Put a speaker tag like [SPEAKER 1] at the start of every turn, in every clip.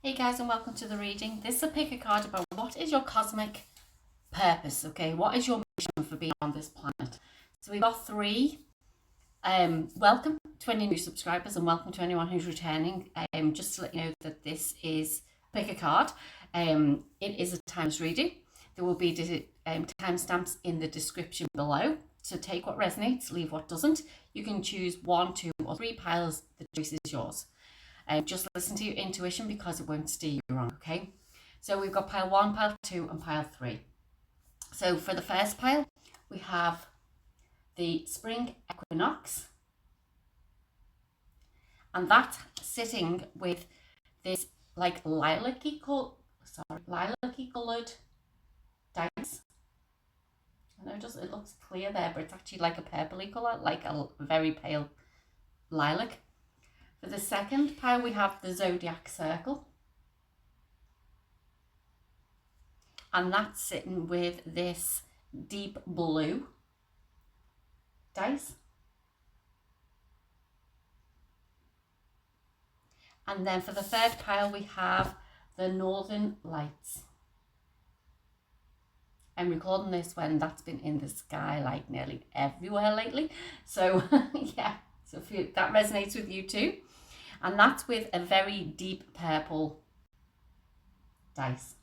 [SPEAKER 1] Hey guys, and welcome to the reading. This is a pick a card about what is your cosmic purpose, okay? What is your mission for being on this planet? So we've got three. Welcome to any new subscribers and welcome to anyone who's returning. Just to let you know that this is pick a card. It is a timeless reading. There will be timestamps in the description below. So take what resonates, leave what doesn't. You can choose 1, 2 or 3 piles. The choice is yours. Just listen to your intuition because it won't steer you wrong, okay? So we've got pile 1, pile 2 and pile 3. So for the first pile, we have the spring equinox. And that's sitting with this like lilac-y coloured dice. I know it looks clear there, but it's actually like a purpley colour, like a very pale lilac. For the second pile, we have the zodiac circle. And that's sitting with this deep blue dice. And then for the third pile, we have the northern lights. I'm recording this when that's been in the sky like nearly everywhere lately. So yeah, so if that resonates with you too. And that's with a very deep purple dice.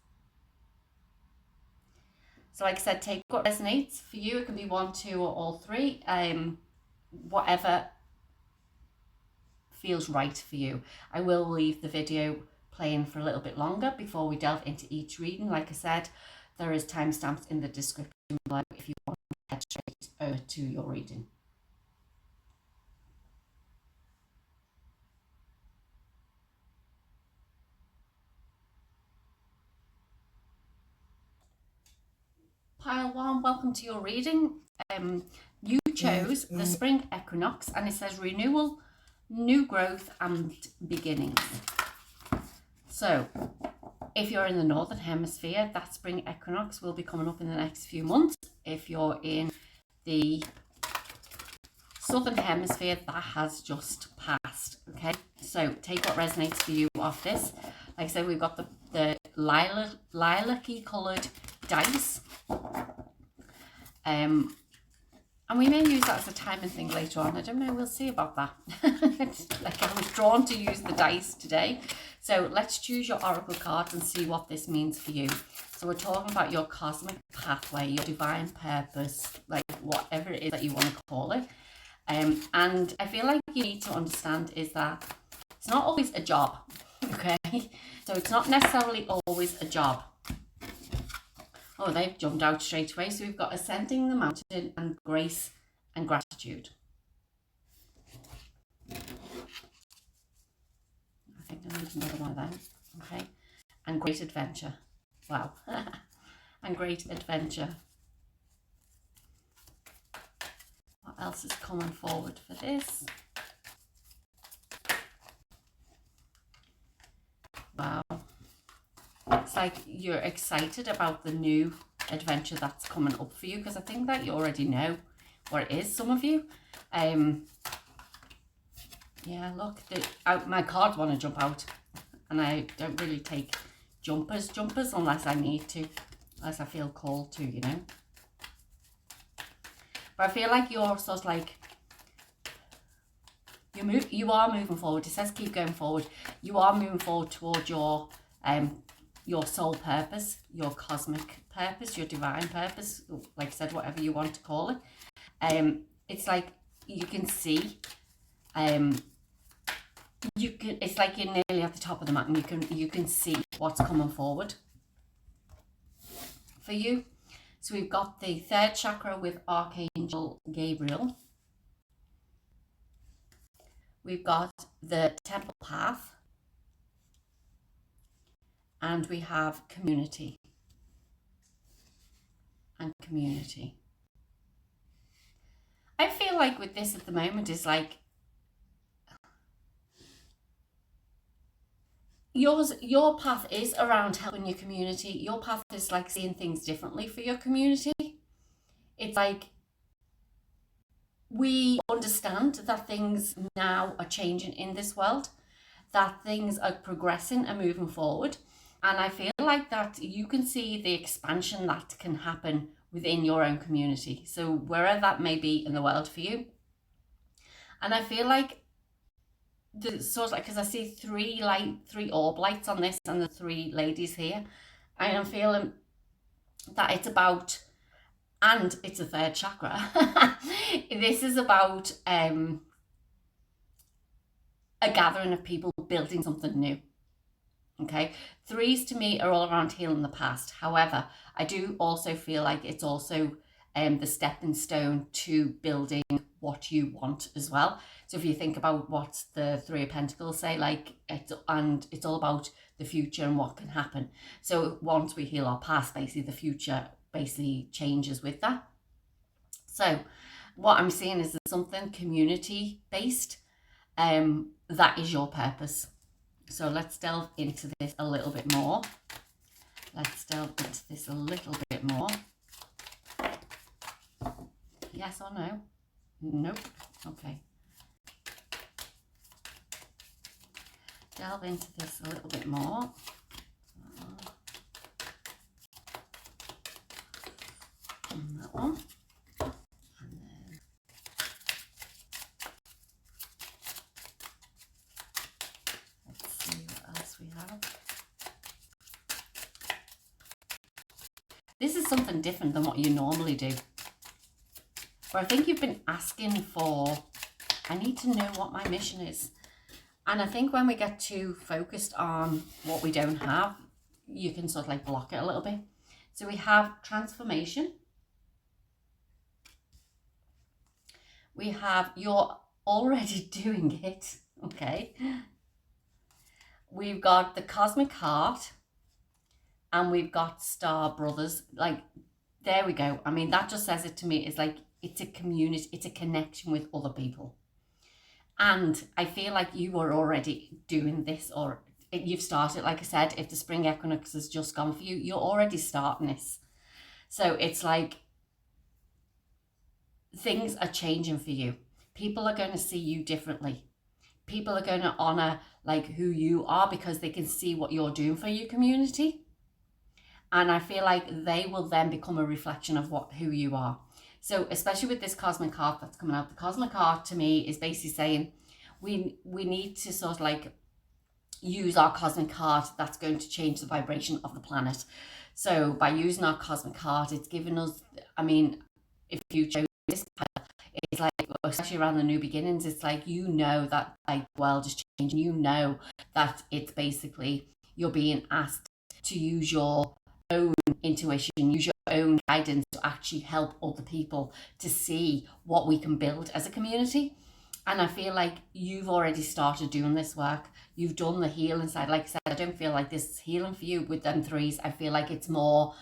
[SPEAKER 1] So like I said, take what resonates. For you, it can be 1, 2 or all 3. Whatever feels right for you. I will leave the video playing for a little bit longer before we delve into each reading. Like I said, there is timestamps in the description below if you want to head straight over to your reading. Pile 1, welcome to your reading. You chose the spring equinox and it says renewal, new growth and beginnings. So if you're in the northern hemisphere, that spring equinox will be coming up in the next few months. If you're in the southern hemisphere, that has just passed. Okay, so take what resonates for you off this. Like I said, we've got the lilac-y coloured dice. And we may use that as a timing thing later on. I don't know, we'll see about that. Like I was drawn to use the dice today. So let's choose your oracle cards and see what this means for you. So we're talking about your cosmic pathway, your divine purpose, like whatever it is that you want to call it. And I feel like you need to understand is that it's not always a job, okay? So it's not necessarily always a job. Oh, they've jumped out straight away. So we've got ascending the mountain and grace and gratitude. I think I need another one of them. Okay. And great adventure. Wow. And great adventure. What else is coming forward for this? Wow. It's like you're excited about the new adventure that's coming up for you because I think that you already know what it is, some of you. Yeah, look, my cards want to jump out and I don't really take jumpers unless I need to, unless I feel called to, you know. But I feel like you're sort of like, you are moving forward. It says keep going forward. You are moving forward towards your soul purpose, your cosmic purpose, your divine purpose, like I said, whatever you want to call it. It's like you can see, it's like you're nearly at the top of the mountain. You can see what's coming forward for you. So we've got the 3rd chakra with Archangel Gabriel. We've got the temple path. And we have community and community. I feel like with this at the moment is like your path is around helping your community. Your path is like seeing things differently for your community. It's like we understand that things now are changing in this world. that things are progressing and moving forward. And I feel like that you can see the expansion that can happen within your own community. So wherever that may be in the world for you. And I feel like the sort of like, because I see three orb lights on this and the three ladies here. And I'm feeling that it's about, and it's a third chakra. This is about a gathering of people building something new. Okay, threes to me are all around healing the past. However, I do also feel like it's also the stepping stone to building what you want as well. So if you think about what the Three of Pentacles say, like it's all about the future and what can happen. So once we heal our past, basically the future basically changes with that. So what I'm seeing is something community based. That is your purpose. So let's delve into this a little bit more. Yes or no? Nope. Okay. Delve into this a little bit more. And that one. And then let's see what else we have. This is something different than what you normally do. But I think you've been asking for, I need to know what my mission is. And I think when we get too focused on what we don't have, you can sort of like block it a little bit. So we have transformation. We have you're already doing it. Okay. We've got the cosmic heart and we've got star brothers. Like, there we go. I mean, that just says it to me. It's like, it's a community, it's a connection with other people. And I feel like you are already doing this, or you've started. Like I said, if the spring equinox has just gone for you, you're already starting this. So it's like things are changing for you. People are going to see you differently. People are going to honor like who you are because they can see what you're doing for your community. And I feel like they will then become a reflection of who you are. So especially with this cosmic heart that's coming out, the cosmic heart to me is basically saying we need to sort of like use our cosmic heart that's going to change the vibration of the planet. So by using our cosmic heart, it's given us, I mean, if you chose this path, it's like, especially around the new beginnings, it's like, you know that like the world is changing. You know that it's basically, you're being asked to use your own intuition, use your own guidance to actually help other people to see what we can build as a community. And I feel like you've already started doing this work. You've done the healing side. Like I said, I don't feel like this is healing for you with them threes. I feel like it's more,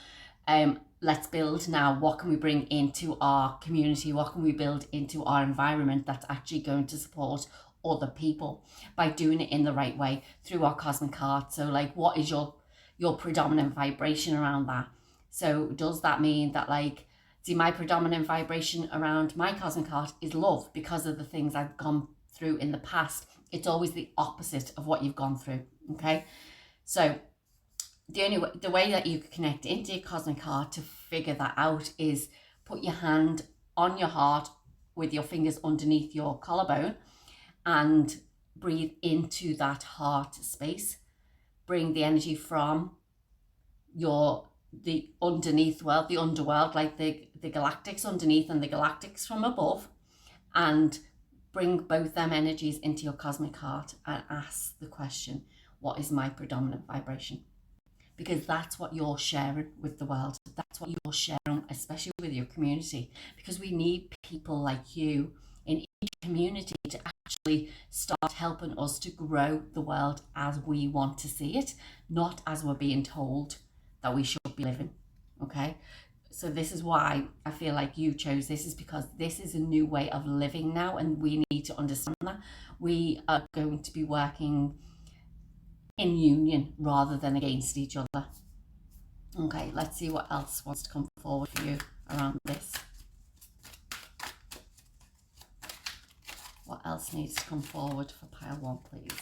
[SPEAKER 1] let's build now. What can we bring into our community? What can we build into our environment that's actually going to support other people by doing it in the right way through our cosmic heart? So like, what is your predominant vibration around that? So does that mean that like, see, my predominant vibration around my cosmic heart is love because of the things I've gone through in the past. It's always the opposite of what you've gone through. Okay. So the way that you connect into your cosmic heart to figure that out is put your hand on your heart with your fingers underneath your collarbone and breathe into that heart space. Bring the energy from the underneath world, the underworld, like the galactics underneath and the galactics from above, and bring both them energies into your cosmic heart and ask the question, what is my predominant vibration? Because that's what you're sharing with the world. That's what you're sharing, especially with your community, because we need people like you in each community to actually start helping us to grow the world as we want to see it, not as we're being told that we should be living. Okay, so this is why I feel like you chose this, is because this is a new way of living now, and we need to understand that we are going to be working in union rather than against each other. Okay, let's see what else wants to come forward for you around this. What else needs to come forward for pile one, please?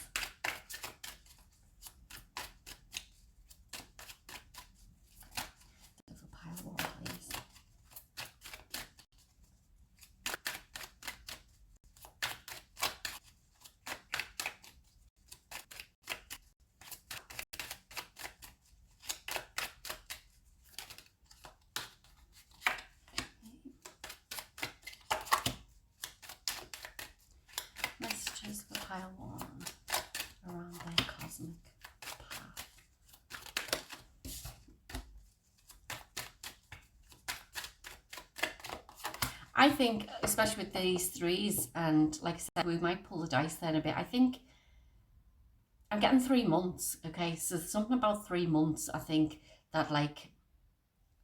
[SPEAKER 1] I think, especially with these threes, and like I said, we might pull the dice then a bit. I think I'm getting 3 months. Okay, so something about 3 months. I think that like,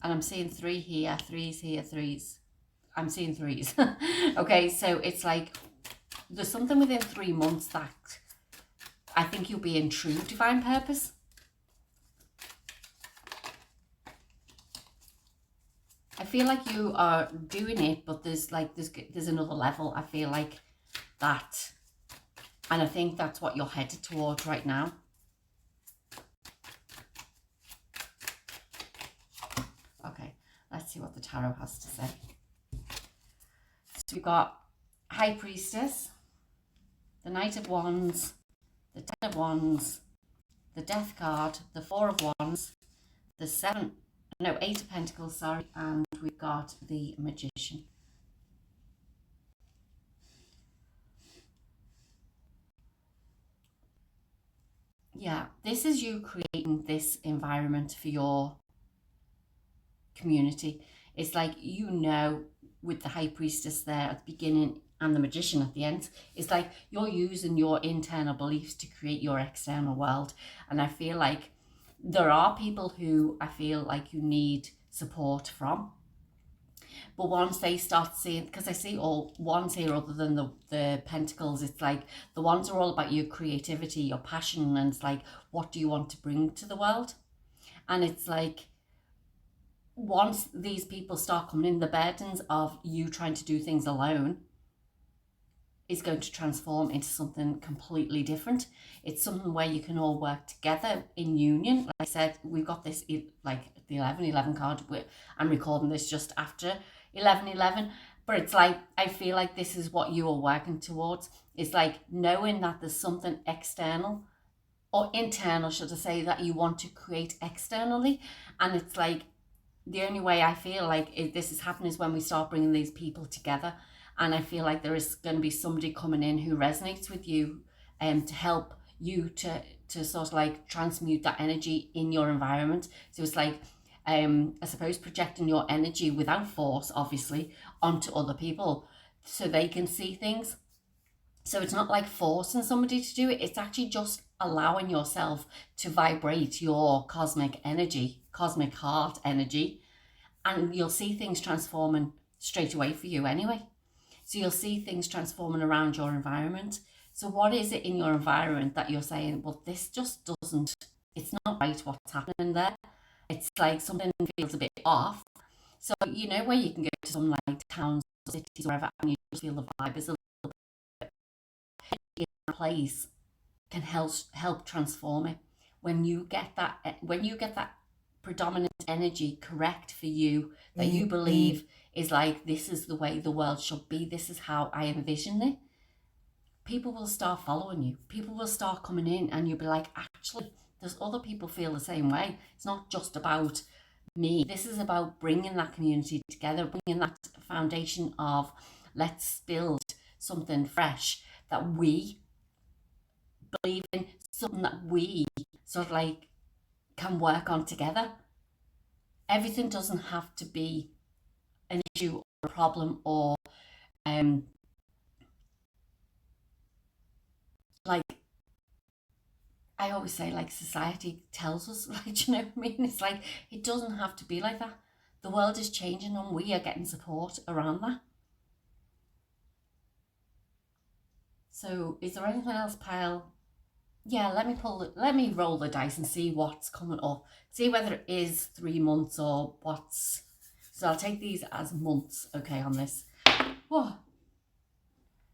[SPEAKER 1] and I'm seeing three here, threes here, threes. I'm seeing threes. Okay, so it's like there's something within 3 months that I think you'll be in true divine purpose. I feel like you are doing it, but there's another level. I feel like that, and I think that's what you're headed towards right now. Okay, let's see what the tarot has to say. So we've got High Priestess, the Knight of Wands, the Ten of Wands, the Death card, the Four of Wands, the Eight of Pentacles, sorry, and we've got the Magician. Yeah, this is you creating this environment for your community. It's like, you know, with the High Priestess there at the beginning and the Magician at the end, it's like you're using your internal beliefs to create your external world. And I feel like there are people who I feel like you need support from. But once they start seeing, because I see all wands here other than the pentacles, it's like the wands are all about your creativity, your passion, and it's like, what do you want to bring to the world? And it's like, once these people start coming in, the burdens of you trying to do things alone is going to transform into something completely different. It's something where you can all work together in union. Like I said, we've got this, like the 11/11 card. I'm recording this just after 11/11, but it's like, I feel like this is what you are working towards. It's like knowing that there's something external or internal, should I say, that you want to create externally. And it's like, the only way I feel like this is happening is when we start bringing these people together. And I feel like there is going to be somebody coming in who resonates with you, to help you to sort of like transmute that energy in your environment. So it's like, I suppose, projecting your energy without force, obviously, onto other people so they can see things. So it's not like forcing somebody to do it. It's actually just allowing yourself to vibrate your cosmic energy, cosmic heart energy, and you'll see things transforming straight away for you anyway. So you'll see things transforming around your environment. So what is it in your environment that you're saying, well, this just doesn't, it's not right what's happening there. It's like something feels a bit off. So, you know, where you can go to some like towns, cities, wherever, and you just feel the vibe is a little bit in a place, can help transform it. When you get that predominant energy correct for you, that you believe is like, this is the way the world should be, this is how I envision it, people will start following you. People will start coming in, and you'll be like, actually, there's other people feel the same way. It's not just about me. This is about bringing that community together, bringing that foundation of, let's build something fresh that we believe in, something that we sort of like can work on together. Everything doesn't have to be an issue or a problem, or like I always say, like society tells us, like, do you know what I mean? It's like, it doesn't have to be like that. The world is changing, and we are getting support around that. So is there anything else, pile? Yeah, let me roll the dice and see what's coming up. See whether it is 3 months or what's. So I'll take these as months, okay, on this. Whoa.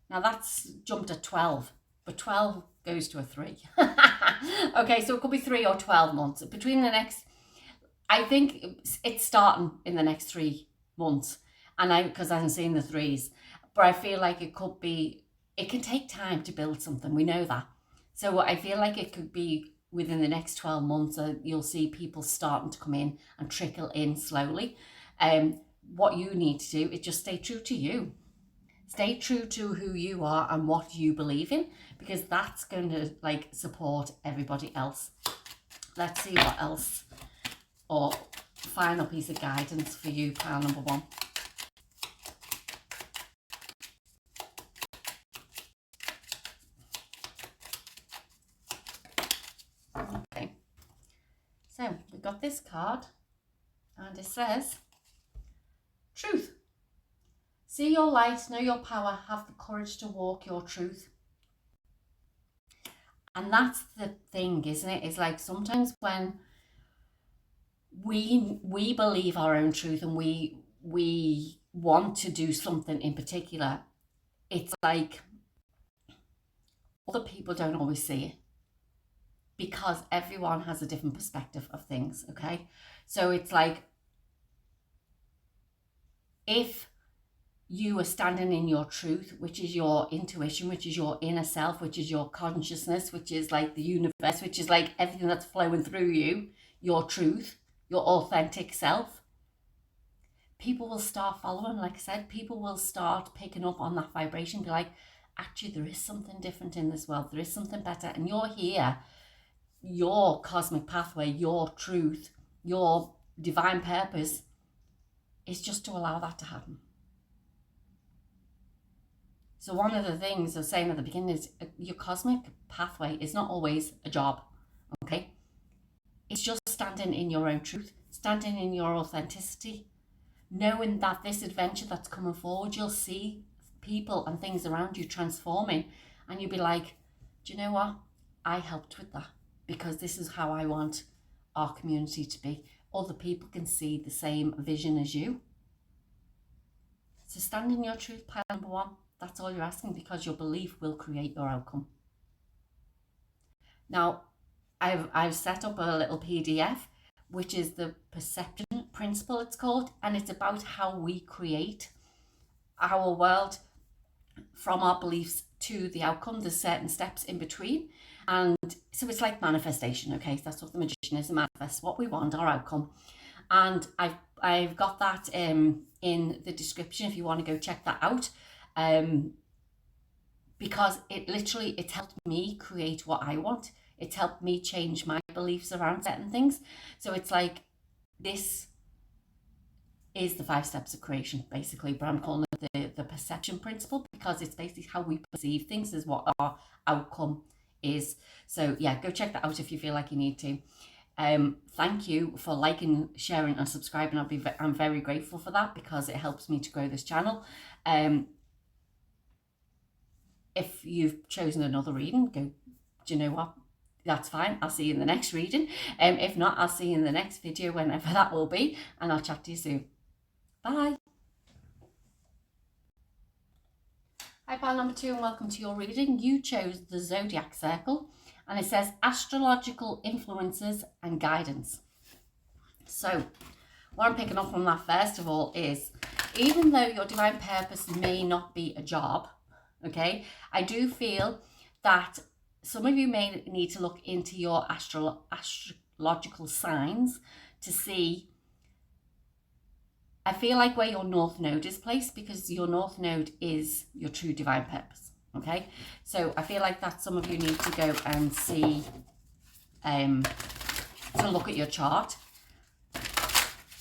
[SPEAKER 1] Now that's jumped at 12, but 12 goes to a 3. Okay, so it could be 3 or 12 months. Between the next, I think it's starting in the next 3 months. And because I'm seeing the 3s, but I feel like it can take time to build something. We know that. So I feel like it could be within the next 12 months, you'll see people starting to come in and trickle in slowly. What you need to do is just stay true to you. Stay true to who you are and what you believe in, because that's going to like support everybody else. Let's see what else, or final piece of guidance for you, pile number 1. got this card and it says, truth. See your light, know your power, have the courage to walk your truth. And that's the thing, isn't it? It's like sometimes when we believe our own truth and we want to do something in particular, it's like other people don't always see it because everyone has a different perspective of things, okay? So it's like if you are standing in your truth, which is your intuition, which is your inner self, which is your consciousness, which is like the universe, which is like everything that's flowing through you, your truth, your authentic self, people will start following. Like I said, people will start picking up on that vibration, be like, actually, there is something different in this world. There is something better. And you're here, your cosmic pathway, your truth, your divine purpose is just to allow that to happen. So one of the things I was saying at the beginning is your cosmic pathway is not always a job, okay? It's just standing in your own truth, standing in your authenticity, knowing that this adventure that's coming forward, you'll see people and things around you transforming, and you'll be like, do you know what? I helped with that because this is how I want our community to be. Other people can see the same vision as you. So stand in your truth, pile number one. That's all you're asking, because your belief will create your outcome. Now, I've set up a little PDF, which is the perception principle, it's called, and it's about how we create our world from our beliefs to the outcome. There's certain steps in between, and so it's like manifestation. Okay, so that's what the magician is, to manifest what we want, our outcome. And I've got that in the description if you want to go check that out. Because it's helped me create what I want. It's helped me change my beliefs around certain things. So it's like, this is the 5 steps of creation, basically, but I'm calling it the perception principle, because it's basically how we perceive things is what our outcome is. So yeah, go check that out if you feel like you need to. Thank you for liking, sharing and subscribing. I'm very grateful for that, because it helps me to grow this channel. If you've chosen another reading, go, do you know what? That's fine. I'll see you in the next reading. If not, I'll see you in the next video, whenever that will be, and I'll chat to you soon. Bye. Hi, pile number 2, and welcome to your reading. You chose the Zodiac Circle, and it says astrological influences and guidance. So what I'm picking up from that, first of all, is even though your divine purpose may not be a job, okay, I do feel that some of you may need to look into your astrological signs to see. I feel like where your North Node is placed, because your North Node is your true divine purpose, okay? So I feel like that some of you need to go and see, to look at your chart.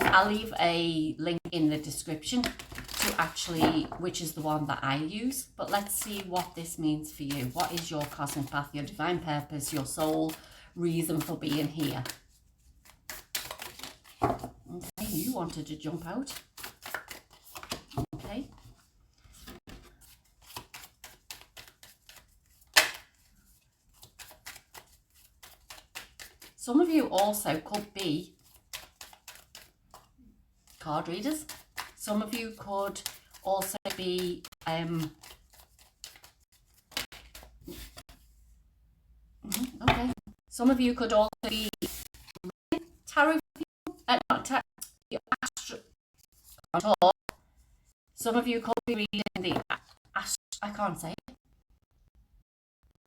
[SPEAKER 1] I'll leave a link in the description to actually, which is the one that I use, but let's see what this means for you. What is your cosmic path, your divine purpose, your soul reason for being here? Okay, you wanted to jump out. Okay. Some of you also could be card readers. Some of you could also be okay. Some of you could also be tarot, not tarot, some of you could be reading the I can't say it.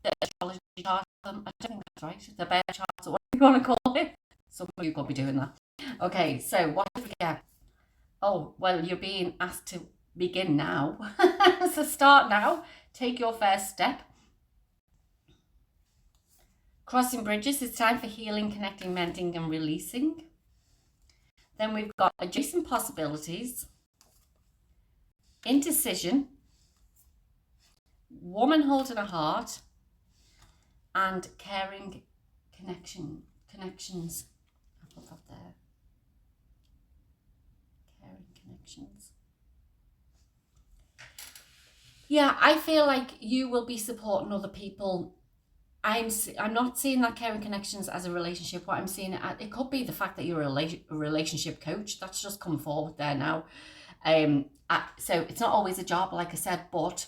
[SPEAKER 1] The astrology chart. I don't think that's right. The bear charts, or whatever you want to call it. Some of you could be doing that. Okay, so what did we get? Oh, well, you're being asked to begin now. So start now. Take your first step. Crossing bridges. It's time for healing, connecting, mending and releasing. Then we've got adjacent possibilities, indecision, woman holding a heart, and caring connections. put that there. Caring connections. Yeah, I feel like you will be supporting other people. I'm not seeing that caring connections as a relationship. What I'm seeing it could be the fact that you're a relationship coach. That's just come forward there now. So it's not always a job, like I said, but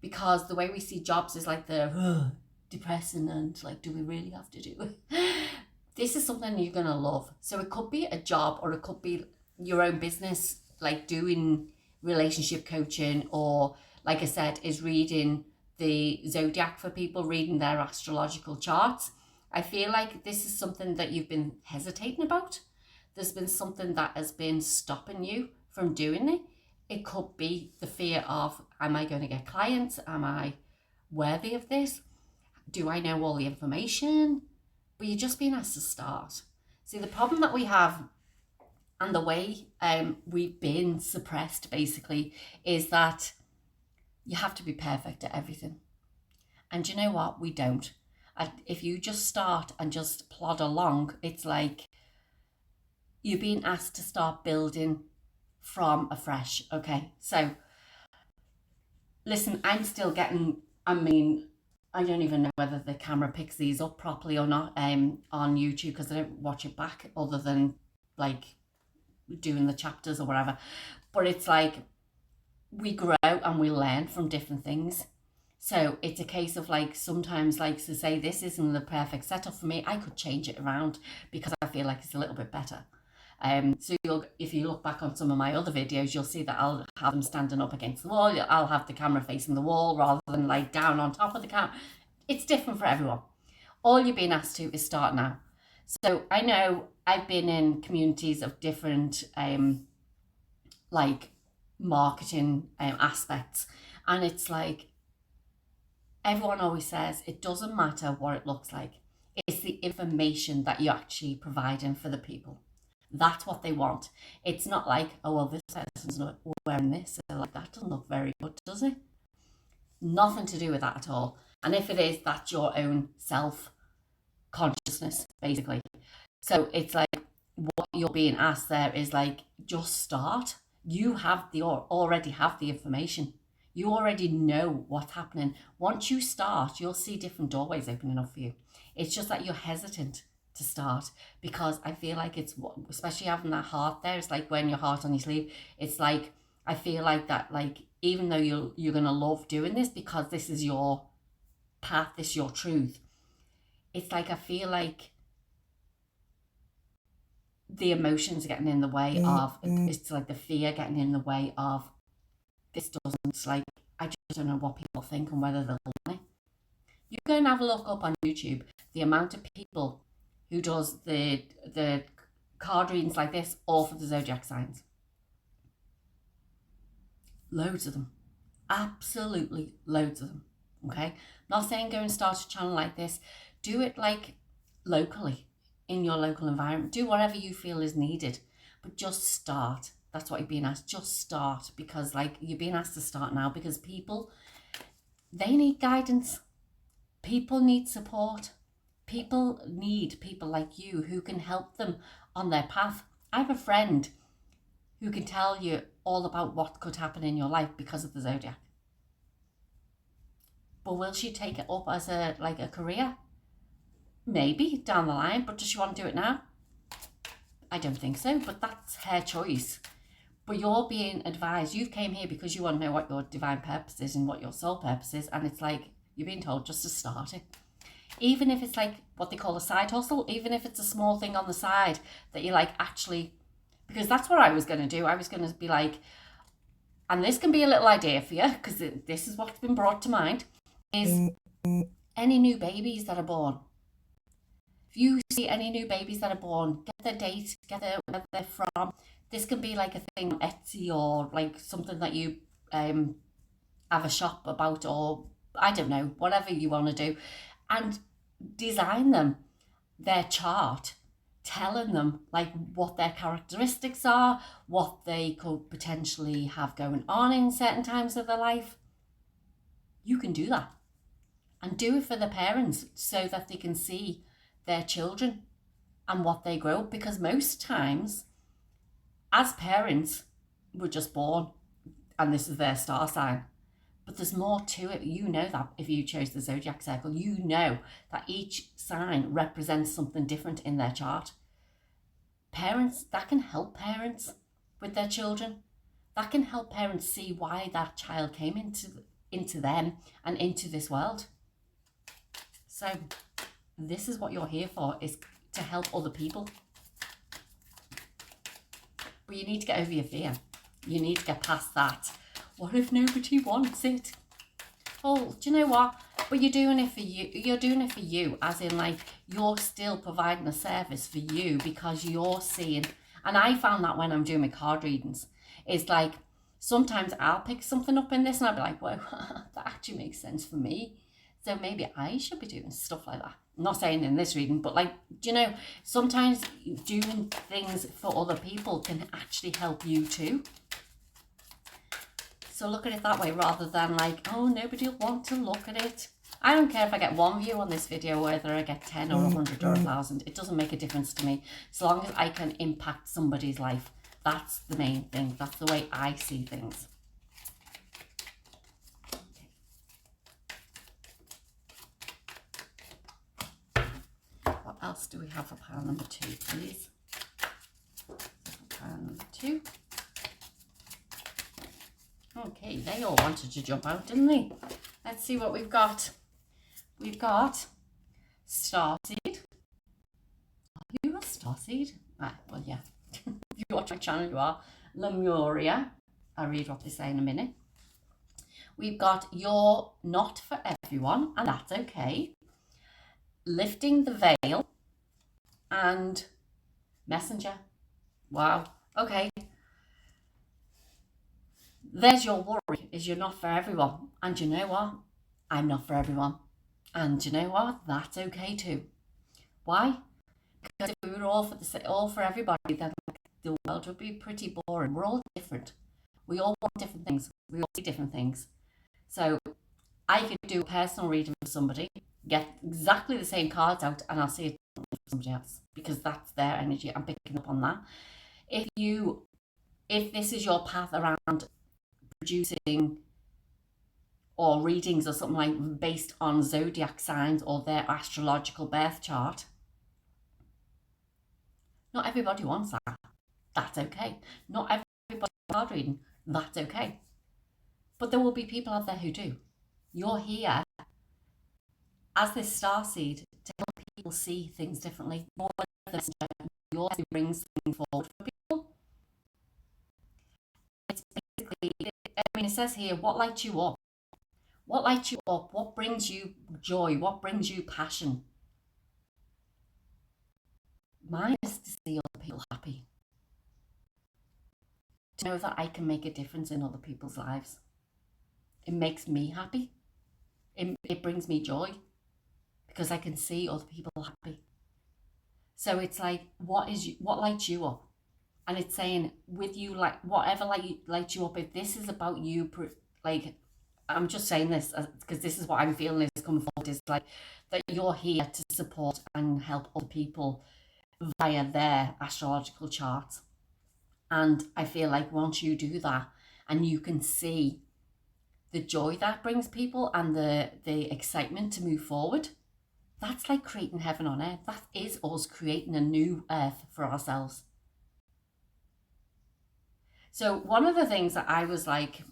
[SPEAKER 1] because the way we see jobs is like the depressing and like, do we really have to do it? This is something you're gonna love. So it could be a job, or it could be your own business, like doing relationship coaching, or like I said, is reading the zodiac for people, reading their astrological charts. I feel like this is something that you've been hesitating about. There's been something that has been stopping you from doing it. It could be the fear of, am I going to get clients? Am I worthy of this? Do I know all the information? But you're just being asked to start. See, the problem that we have, and the way we've been suppressed basically, is that you have to be perfect at everything. And you know what? We don't. If you just start and just plod along, it's like you're being asked to start building from afresh. Okay, so listen, I'm still getting, I don't even know whether the camera picks these up properly or not on YouTube, because I don't watch it back other than like doing the chapters or whatever. But it's like we grow and we learn from different things. So it's a case of like, sometimes like to say this isn't the perfect setup for me, I could change it around because I feel like it's a little bit better. So if you look back on some of my other videos, you'll see that I'll have them standing up against the wall. I'll have the camera facing the wall rather than like down on top of the camera. It's different for everyone. All you're being asked to is start now. So I know I've been in communities of different like marketing aspects, and it's like everyone always says it doesn't matter what it looks like. It's the information that you're actually providing for the people. That's what they want. It's not like, oh, well, this person's not wearing this. So like, that doesn't look very good, does it? Nothing to do with that at all. And if it is, that's your own self-consciousness, basically. So it's like what you're being asked there is like, just start. You already have the information. You already know what's happening. Once you start, you'll see different doorways opening up for you. It's just that you're hesitant to start, because I feel like it's, especially having that heart there, it's like wearing your heart on your sleeve. It's like, I feel like that, like, even though you're going to love doing this because this is your path, this is your truth, it's like, I feel like the emotions getting in the way of, it's like the fear getting in the way of, this doesn't, like, I just don't know what people think and whether they'll want it. You go and have a look up on YouTube, the amount of people who does the card readings like this, all for the zodiac signs. Loads of them. Absolutely loads of them. Okay? Not saying go and start a channel like this. Do it like locally, in your local environment. Do whatever you feel is needed. But just start. That's what you're being asked. Just start, because like you're being asked to start now, because people, they need guidance. People need support. People need people like you who can help them on their path. I have a friend who can tell you all about what could happen in your life because of the zodiac. But will she take it up as a career? Maybe down the line, but does she want to do it now? I don't think so, but that's her choice. But you're being advised, you've came here because you want to know what your divine purpose is and what your soul purpose is, and it's like you're being told just to start it. Even if it's like what they call a side hustle, even if it's a small thing on the side that you like actually, because that's what I was going to do. I was going to be like, and this can be a little idea for you, because this is what's been brought to mind, is any new babies that are born. If you see any new babies that are born, get their date, get where they're from. This can be like a thing on Etsy, or like something that you have a shop about, or I don't know, whatever you want to do, and design them their chart, telling them like what their characteristics are, what they could potentially have going on in certain times of their life. You can do that, and do it for the parents so that they can see their children and what they grow, because most times as parents we're just born and this is their star sign. But there's more to it. You know that if you chose the zodiac circle, you know that each sign represents something different in their chart. Parents, that can help parents with their children. That can help parents see why that child came into them and into this world. So this is what you're here for, is to help other people. But you need to get over your fear. You need to get past that. What if nobody wants it? Oh, do you know what? But you're doing it for you. You're doing it for you, as in like you're still providing a service for you because you're seeing. And I found that when I'm doing my card readings, it's like sometimes I'll pick something up in this and I'll be like, well, that actually makes sense for me. So maybe I should be doing stuff like that. I'm not saying in this reading, but like, do you know, sometimes doing things for other people can actually help you too. So look at it that way rather than like, oh, nobody will want to look at it. I don't care if I get one view on this video, whether I get 10 or 100 or 1,000. It doesn't make a difference to me. As long as I can impact somebody's life. That's the main thing. That's the way I see things. What else do we have for pile number 2, please? Pile number 2. Okay, they all wanted to jump out, didn't they? Let's see what we've got. We've got Starseed. Are you a Starseed? Ah, well, yeah. If you watch my channel, you are. Lemuria. I'll read what they say in a minute. We've got You're Not For Everyone, and that's okay. Lifting the Veil. And Messenger. Wow. Okay. There's your worry, is you're not for everyone. And you know what? I'm not for everyone. And you know what? That's okay too. Why? Because if we were all for everybody, then the world would be pretty boring. We're all different. We all want different things. We all see different things. So I could do a personal reading for somebody, get exactly the same cards out, and I'll see it for somebody else because that's their energy. I'm picking up on that. If this is your path around producing or readings or something like based on zodiac signs or their astrological birth chart, not everybody wants that. That's okay. Not everybody card reading. That's okay. But there will be people out there who do. You're here as this starseed to help people see things differently. More than yours who brings things forward for people. It's basically, it says here, what lights you up? What lights you up? What brings you joy? What brings you passion? Mine is to see other people happy. To know that I can make a difference in other people's lives. It makes me happy. It brings me joy because I can see other people happy. So it's like, what lights you up? And it's saying with you, like whatever lights you up, if this is about you, like, I'm just saying this because this is what I'm feeling is coming forward, is like that you're here to support and help other people via their astrological charts. And I feel like once you do that and you can see the joy that brings people and the excitement to move forward, that's like creating heaven on earth. That is us creating a new earth for ourselves. So one of the things that I was like,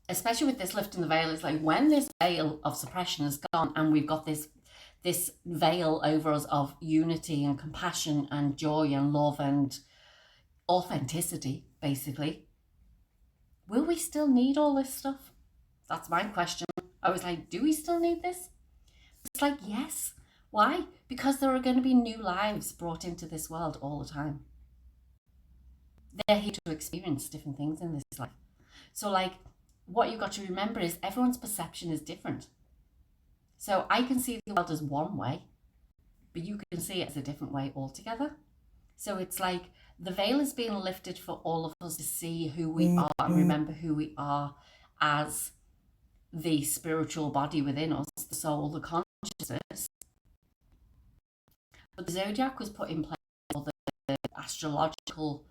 [SPEAKER 1] especially with this lifting the veil, is like when this veil of suppression is gone and we've got this veil over us of unity and compassion and joy and love and authenticity, basically, will we still need all this stuff? That's my question. I was like, do we still need this? It's like, yes. Why? Because there are going to be new lives brought into this world all the time. They're here to experience different things in this life. So like, what you've got to remember is everyone's perception is different. So I can see the world as one way, but you can see it as a different way altogether. So it's like the veil is being lifted for all of us to see who we are and remember who we are as the spiritual body within us, the soul, the consciousness. But the zodiac was put in place for the astrological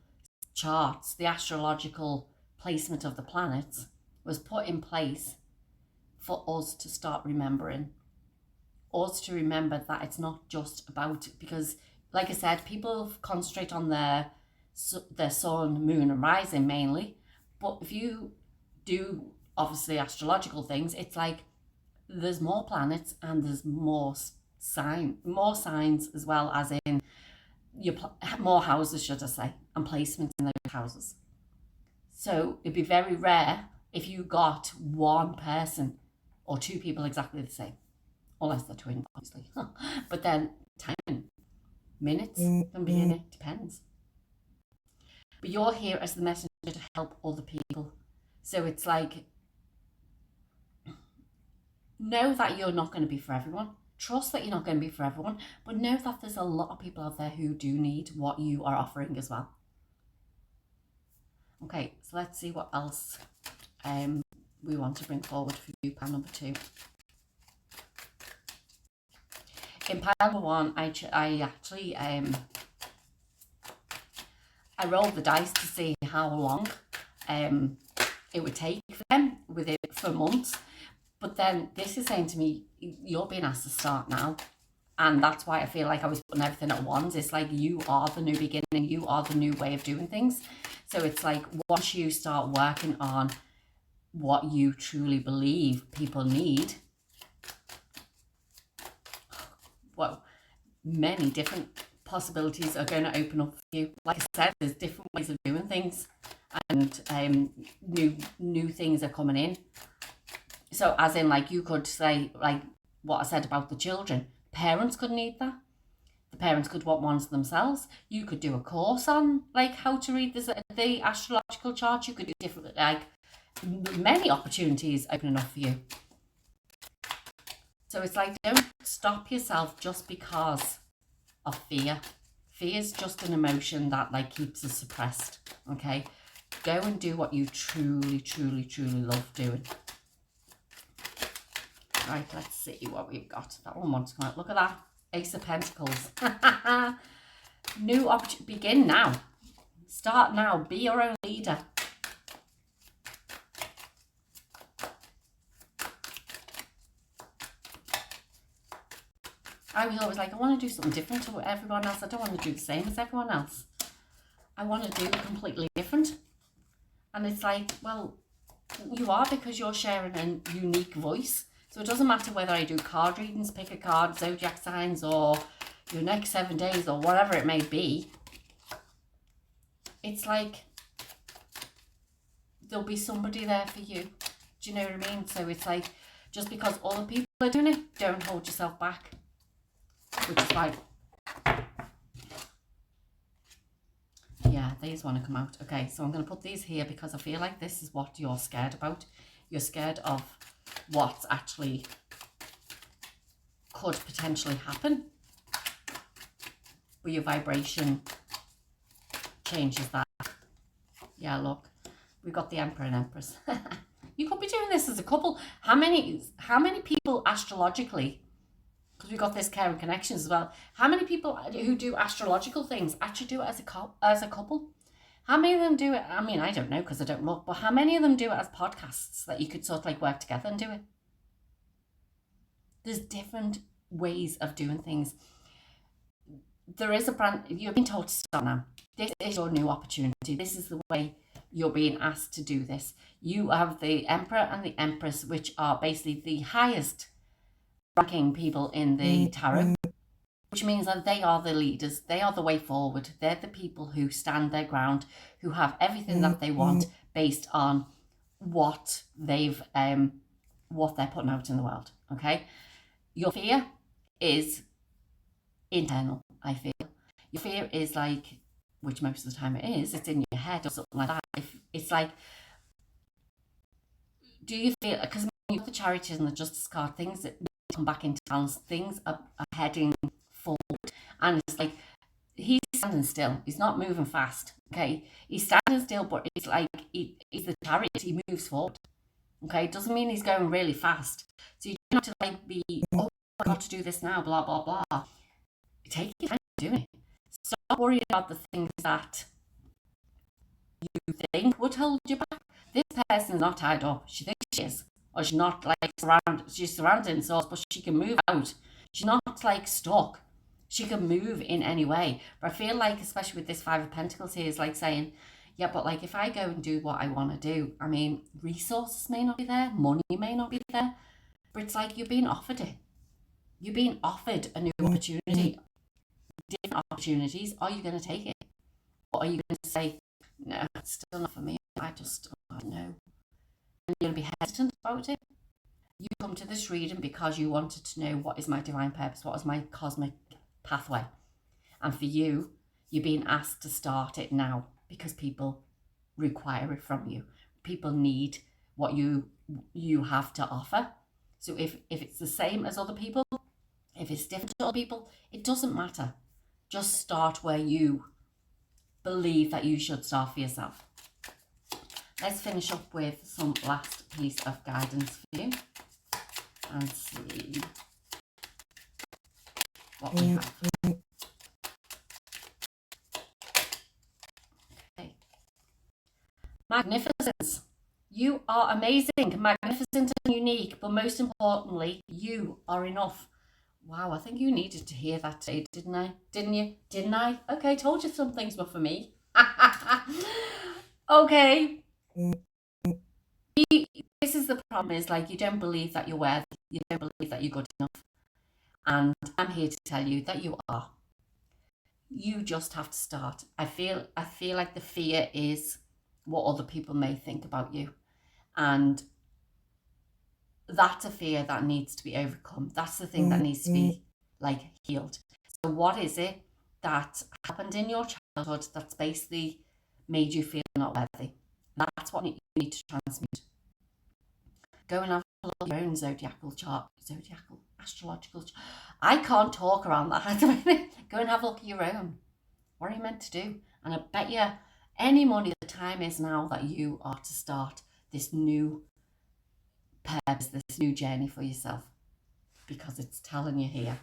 [SPEAKER 1] charts, the astrological placement of the planets was put in place for us to start remembering, us to remember that it's not just about, because like I said, people concentrate on their sun, moon and rising mainly, but if you do obviously astrological things, it's like there's more planets and there's more signs as well, as in more houses, should I say, and placements in those houses. So it'd be very rare if you got one person or two people exactly the same, unless they're twins, obviously. But then timing, minutes can be in it, depends. But you're here as the messenger to help other people. So it's like, know that you're not going to be for everyone. Trust that you're not going to be for everyone, but know that there's a lot of people out there who do need what you are offering as well. Okay, so let's see what else we want to bring forward for you, pile number 2. In pile number 1, I actually I rolled the dice to see how long it would take for them, with it for months. But then this is saying to me, you're being asked to start now. And that's why I feel like I was putting everything at once. It's like, you are the new beginning. You are the new way of doing things. So it's like, once you start working on what you truly believe people need, well, many different possibilities are going to open up for you. Like I said, there's different ways of doing things, and new things are coming in. So as in, like, you could say, like what I said about the children, parents could need that. The parents could want ones themselves. You could do a course on like how to read the astrological chart. You could do different, like, many opportunities opening up for you. So it's like, don't stop yourself just because of fear. Fear is just an emotion that like keeps us suppressed. Okay, go and do what you truly love doing. Right, let's see what we've got. That one wants to come out. Look at that. Ace of Pentacles. New opportunity. Begin now. Start now. Be your own leader. I was always like, I want to do something different to everyone else. I don't want to do the same as everyone else. I want to do completely different. And it's like, well, you are, because you're sharing a unique voice. So it doesn't matter whether I do card readings, pick a card, zodiac signs, or your next 7 days, or whatever it may be. It's like, there'll be somebody there for you. Do you know what I mean? So it's like, just because other people are doing it, don't hold yourself back. Which is like, yeah, these want to come out. Okay, so I'm going to put these here because I feel like this is what you're scared about. You're scared of what's actually could potentially happen, but your vibration changes that. Yeah, look, we've got the Emperor and Empress. You could be doing this as a couple. How many people astrologically, because we've got this care and connections as well, how many people who do astrological things actually do it as a couple? How many of them do it? I mean, I don't know because I don't look, but how many of them do it as podcasts that you could sort of like work together and do it? There's different ways of doing things. There is a brand, you're being told to start now. This is your new opportunity. This is the way you're being asked to do this. You have the Emperor and the Empress, which are basically the highest ranking people in the tarot, which means that they are the leaders. They are the way forward. They're the people who stand their ground, who have everything that they want based on what they've what they're putting out in the world. Okay, your fear is internal. I feel your fear is like, which most of the time it is, it's in your head or something like that. If it's like, do you feel, because when you have the Charities and the Justice card, things that come back into balance, things are heading forward, and it's like, he's standing still, he's not moving fast. Okay, he's standing still, but it's like he's the Chariot, he moves forward. Okay, it doesn't mean he's going really fast, so you don't have to like be, oh, I got to do this now, blah blah blah. take your time doing it. Stop worrying about the things that you think would hold you back. This person's not tied up. She thinks she is. Or she's not like she's surrounded in source, but she can move out. She's not like stuck. She can move in any way. But I feel like, especially with this Five of Pentacles here, is like saying, yeah, but like if I go and do what I want to do, I mean, resources may not be there, money may not be there, but it's like you're being offered it. You're being offered a new opportunity. Different opportunities. Are you going to take it? Or are you going to say, no, it's still not for me. I don't know. And you're going to be hesitant about it. You come to this reading because you wanted to know, what is my divine purpose? What is my cosmic pathway? And for you, you're being asked to start it now because people require it from you. People need what you have to offer. So if it's the same as other people, if it's different to other people, it doesn't matter. Just start where you believe that you should start for yourself. Let's finish up with some last piece of guidance for you and see what we have. Okay. Magnificence. You are amazing, magnificent and unique, but most importantly, you are enough. Wow, I think you needed to hear that today, didn't I? Didn't you? Didn't I? Okay, told you some things were for me. Okay. This is the problem, is like you don't believe that you're worthy. You don't believe that you're good enough. And I'm here to tell you that you are. You just have to start. I feel like the fear is what other people may think about you. And that's a fear that needs to be overcome. That's the thing that needs to be like healed. So what is it that happened in your childhood that's basically made you feel not worthy? That's what you need to transmute. Go and have a look at your own zodiacal chart, astrological chart. I can't talk around that at the minute. Go and have a look at your own. What are you meant to do? And I bet you any money, the time is now that you are to start this new purpose, this new journey for yourself, because it's telling you here.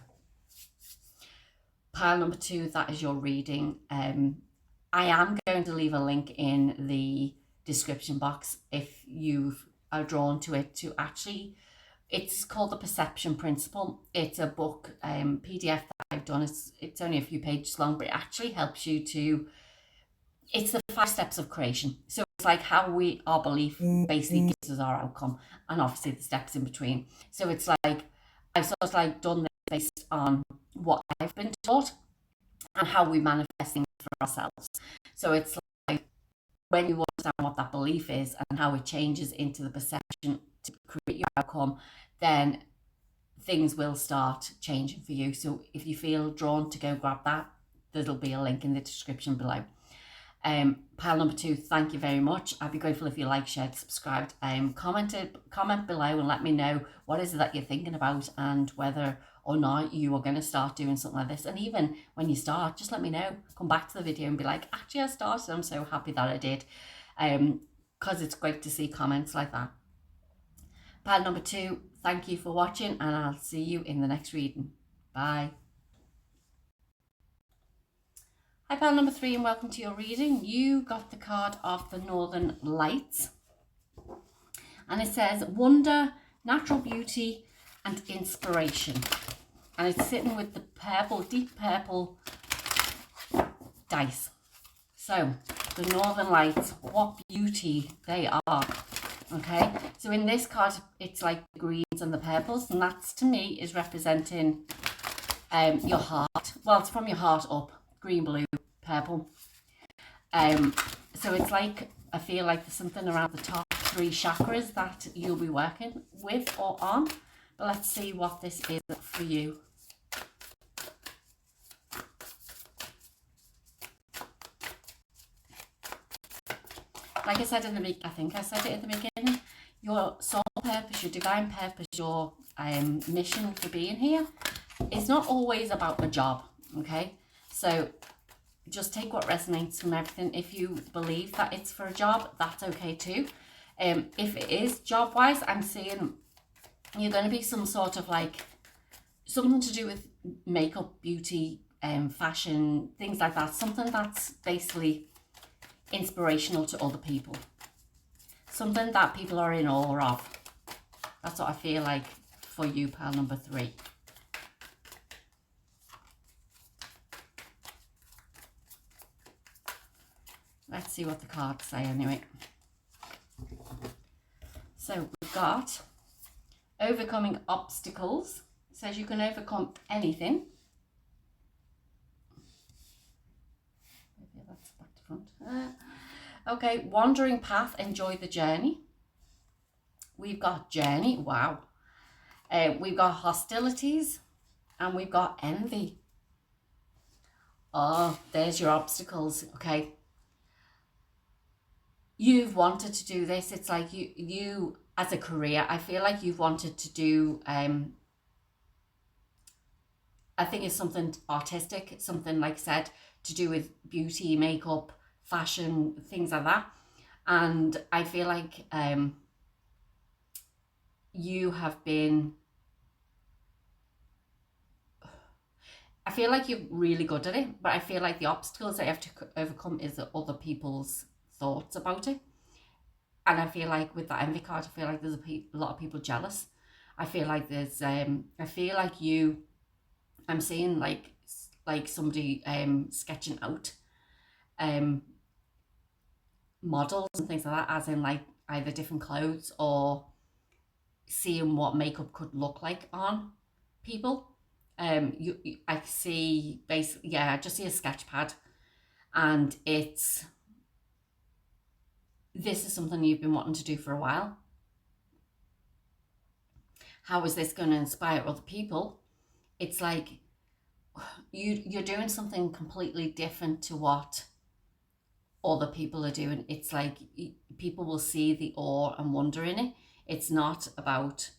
[SPEAKER 1] Pile number 2, that is your reading. I am going to leave a link in the description box if you are drawn to it, to actually, it's called The Perception Principle. It's a book, PDF that I've done. It's only a few pages long, but it actually helps you to, it's the 5 steps of creation. So it's like how our belief basically gives us our outcome, and obviously the steps in between. So it's like, I've sort of like done this based on what I've been taught and how we manifest things for ourselves. So it's like, when you understand what that belief is and how it changes into the perception to create your outcome, then things will start changing for you. So if you feel drawn to go grab that, there'll be a link in the description below. Pile number 2, thank you very much. I'd be grateful if you like, shared, subscribed, comment below and let me know what is it that you're thinking about and whether or not you are going to start doing something like this. And even when you start, just let me know. Come back to the video and be like, actually I started, I'm so happy that I did. Because it's great to see comments like that. Pile number 2, thank you for watching, and I'll see you in the next reading. Bye. Hi, pile number 3, and welcome to your reading. You got the card of the Northern Lights, and it says wonder, natural beauty, and inspiration. And it's sitting with the purple, deep purple dice. So the Northern Lights, what beauty they are. Okay, so in this card, it's like the greens and the purples, and that's, to me, is representing your heart. Well, it's from your heart up, green, blue, purple. So it's like, I feel like there's something around the top 3 chakras that you'll be working with or on. But let's see what this is for you. Like I said in the I think I said it at the beginning, your soul purpose, your divine purpose, your mission for being here is not always about a job, okay? So just take what resonates from everything. If you believe that it's for a job, that's okay too. If it is job-wise, I'm seeing you're going to be some sort of like, something to do with makeup, beauty, fashion, things like that. Something that's basically inspirational to other people. Something that people are in awe of. That's what I feel like for you, pile number 3. Let's see what the cards say anyway. So we've got overcoming obstacles. It says you can overcome anything. Maybe that's back to front. Okay, wandering path, enjoy the journey. We've got journey, wow. We've got hostilities, and we've got envy. Oh, there's your obstacles, okay. You've wanted to do this. It's like you as a career, I feel like you've wanted to do, I think it's something artistic, something like I said, to do with beauty, makeup, fashion, things like that. And I feel like you have been, I feel like you're really good at it, but I feel like the obstacles that you have to overcome is the other people's thoughts about it. And I feel like with that envy card, I feel like there's a lot of people jealous. I feel like there's, I feel like I'm seeing like somebody sketching out models and things like that, as in like either different clothes or seeing what makeup could look like on people. I see basically, yeah, I just see a sketch pad, and this is something you've been wanting to do for a while. How is this going to inspire other people? It's like you're doing something completely different to what other people are doing. It's like people will see the awe and wonder in it. It's not about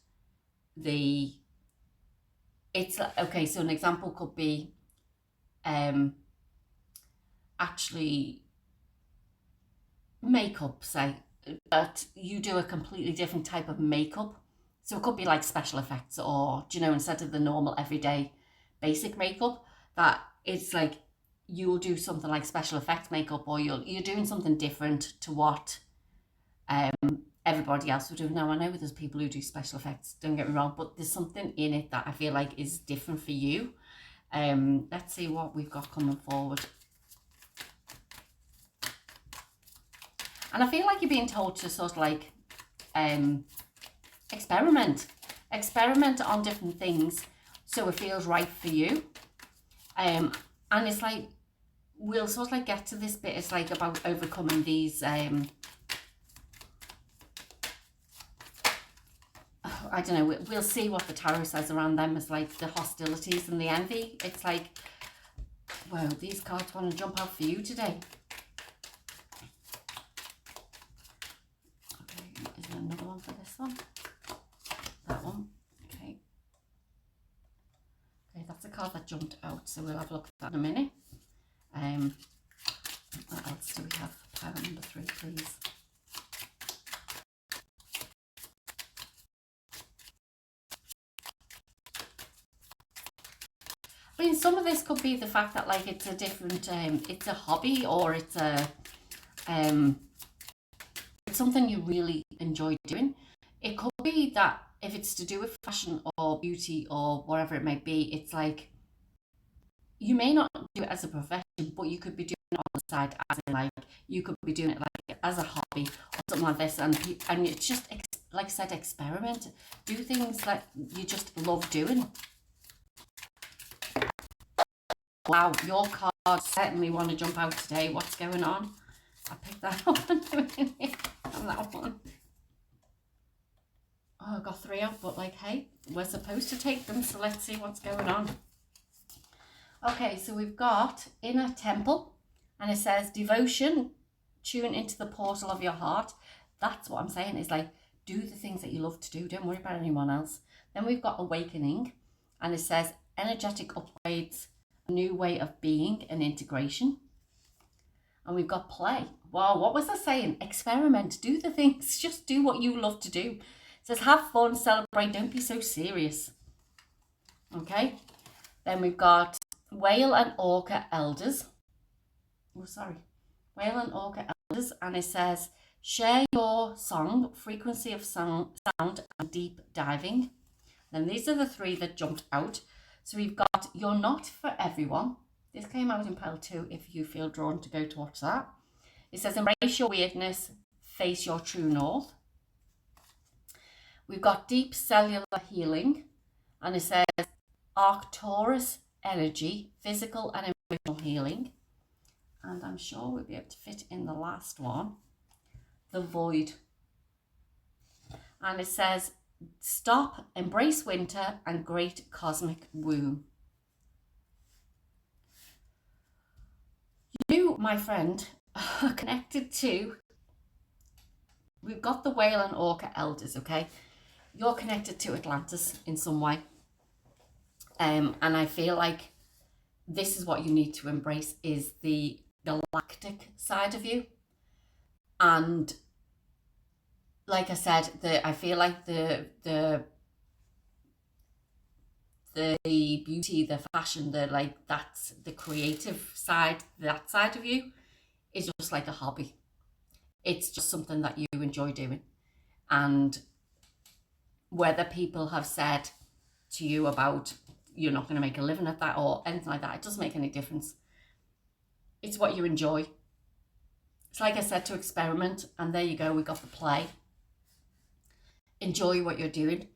[SPEAKER 1] it's okay, so an example could be actually makeup, say, but you do a completely different type of makeup. So it could be like special effects, or instead of the normal everyday basic makeup, that it's like you'll do something like special effects makeup, or you're doing something different to what everybody else will do. Now I know there's people who do special effects, don't get me wrong, but there's something in it that I feel like is different for you. Let's see what we've got coming forward. And I feel like you're being told to sort of like experiment on different things so it feels right for you. And it's like we'll sort of like get to this bit. It's like about overcoming these I don't know, we'll see what the tarot says around them, as like the hostilities and the envy. It's like, wow, these cards want to jump out for you today. Okay, is there another one for this one? That one. Okay. Okay, that's a card that jumped out, so we'll have a look at that in a minute. What else do we have? Pile number 3, please. I mean, some of this could be the fact that like it's a different, it's a hobby, or it's something you really enjoy doing. It could be that if it's to do with fashion or beauty or whatever it may be, it's like you may not do it as a profession, but you could be doing it on the side, as in like you could be doing it like as a hobby or something like this, and it's just like I said, experiment, do things that you just love doing. Wow, your cards certainly want to jump out today. What's going on? I picked that up and that one. Oh, I got 3 out, but like, hey, we're supposed to take them, so let's see what's going on. Okay, so we've got inner temple, and it says devotion, tune into the portal of your heart. That's what I'm saying, is like, do the things that you love to do. Don't worry about anyone else. Then we've got awakening, and it says energetic upgrades, a new way of being and integration. And we've got play. Wow, what was I saying? Experiment, do the things, just do what you love to do. It says have fun, celebrate, don't be so serious. Okay, then we've got whale and orca elders. Oh, sorry. Whale and orca elders. And it says, share your song, frequency of sound, and deep diving. Then these are the three that jumped out. So we've got You're Not For Everyone. This came out in pile 2 if you feel drawn to go to watch that. It says, embrace your weirdness, face your true north. We've got Deep Cellular Healing. And it says, Arcturus Energy, physical and emotional healing. And I'm sure we'll be able to fit in the last one, The Void. And it says, stop, embrace winter and great cosmic womb. You, my friend, are connected to, we've got the whale and orca elders, okay? You're connected to Atlantis in some way. And I feel like this is what you need to embrace, is the galactic side of you. And like I said, I feel like the beauty, the fashion, that's the creative side, that side of you is just like a hobby. It's just something that you enjoy doing. And whether people have said to you about you're not going to make a living at that or anything like that, it doesn't make any difference. It's what you enjoy. It's like I said, to experiment, and there you go, we got the play. Enjoy what you're doing.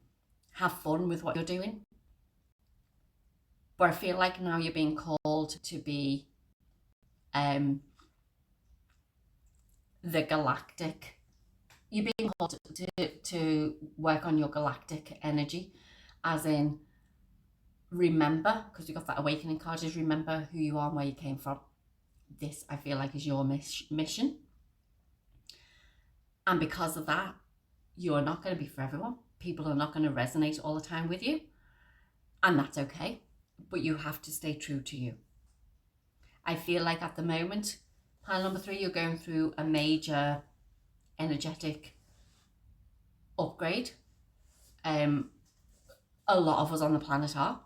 [SPEAKER 1] Have fun with what you're doing. But I feel like now you're being called to be the galactic. You're being called to work on your galactic energy, as in remember, because we got that awakening card, is remember who you are and where you came from. This, I feel like, is your mission. And because of that, you are not going to be for everyone. People are not going to resonate all the time with you. And that's okay. But you have to stay true to you. I feel like at the moment, pile number 3, you're going through a major energetic upgrade. A lot of us on the planet are.